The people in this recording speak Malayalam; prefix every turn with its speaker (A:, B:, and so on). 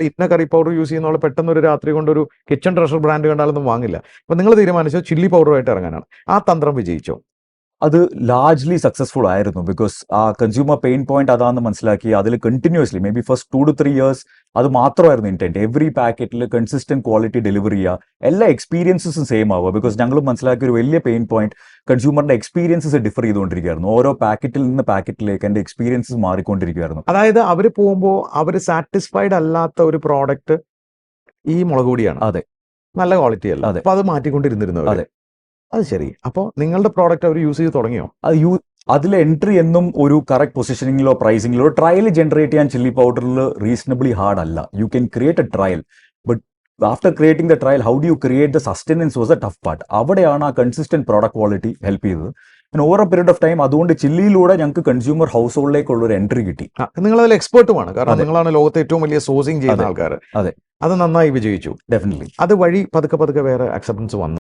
A: ഇന്ന കറി പൗഡർ യൂസ് ചെയ്യുന്ന പോലെ പെട്ടെന്ന് ഒരു രാത്രി കൊണ്ട് ഒരു കിച്ചൺ ട്രഷർ ബ്രാൻഡ് കണ്ടാലൊന്നും വാങ്ങില്ല. അപ്പൊ നിങ്ങൾ തീരുമാനിച്ചോ ചില്ലി പൗഡറുമായിട്ട് ഇറങ്ങാനാണ്. ആ തന്ത്രം വിജയിച്ചോ?
B: അത് ലാർജ്ലി സക്സസ്ഫുൾ ആയിരുന്നു. ബിക്കോസ് ആ കൺസ്യൂമർ പെയിൻ പോയിന്റ് അതാണെന്ന് മനസ്സിലാക്കി അതിൽ continuously may be first 2 to 3 years അത് മാത്രമായിരുന്നു ഇന്റന്റ്. എവറി പാക്കറ്റിൽ കൺസിസ്റ്റന്റ് ക്വാളിറ്റി ഡെലിവറി ചെയ്യുക, എല്ലാ എക്സ്പീരിയൻസസും സെയിം ആവുക. ബിക്കോസ് ഞങ്ങൾ മനസ്സിലാക്കിയ ഒരു വലിയ പെയിൻ പോയിന്റ് കൺസ്യൂമറിന്റെ എക്സ്പീരിയൻസസ് ഡിഫർ ചെയ്തുകൊണ്ടിരിക്കുകയായിരുന്നു. ഓരോ പാക്കറ്റിൽ നിന്ന് പാക്കറ്റിലേക്ക് എന്റെ എക്സ്പീരിയൻസസ് മാറിക്കൊണ്ടിരിക്കുകയായിരുന്നു.
A: അതായത് അവർ പോകുമ്പോൾ അവർ സാറ്റിസ്ഫൈഡ് അല്ലാത്ത ഒരു പ്രോഡക്റ്റ് ഈ മുളക് പൊടിയാണ്.
B: അതെ,
A: നല്ല ക്വാളിറ്റി അല്ല.
B: അതെ.
A: അപ്പൊ അത് മാറ്റിക്കൊണ്ടിരുന്നിരുന്നു.
B: അതെ.
A: അത് ശരി. അപ്പോൾ നിങ്ങളുടെ പ്രോഡക്റ്റ് അവർ യൂസ് ചെയ്ത് തുടങ്ങിയോ?
B: അതിൽ എൻട്രി എന്നും ഒരു കറക്റ്റ് പൊസിഷനിങ്ങിലോ പ്രൈസിങ്ങിലോ ട്രയൽ ജനറേറ്റ് ചെയ്യാൻ ചില്ലി പൗഡറിൽ റീസണബിളി ഹാർഡ് അല്ല. You can create A trial, but after creating the trial how do you create the sustenance was A tough part. അവിടെയാണ് ആ കൺസിസ്റ്റന്റ് പ്രോഡക്റ്റ് ക്വാളിറ്റി ഹെൽപ്പ് ചെയ്തത്. Over A period of time അതുകൊണ്ട് ചില്ലിയിലൂടെ ഞങ്ങൾക്ക് കൺസ്യൂമർ ഹൗസ് ഹോൾഡിലേക്കുള്ള ഒരു എൻട്രി കിട്ടി.
A: നിങ്ങൾ അതിൽ എക്സ്പേർട്ടുമാണ്, കാരണം നിങ്ങളാണ് ലോകത്തെ ഏറ്റവും വലിയ സോഴ്സിംഗ് ചെയ്യുന്ന ആൾക്കാർ.
B: അതെ,
A: അത് നന്നായി വിജയിച്ചു.
B: ഡെഫിനറ്റ്ലി.
A: അത് വഴി പതുക്കെ വേറെ അക്സെപ്റ്റൻസ് വന്നു.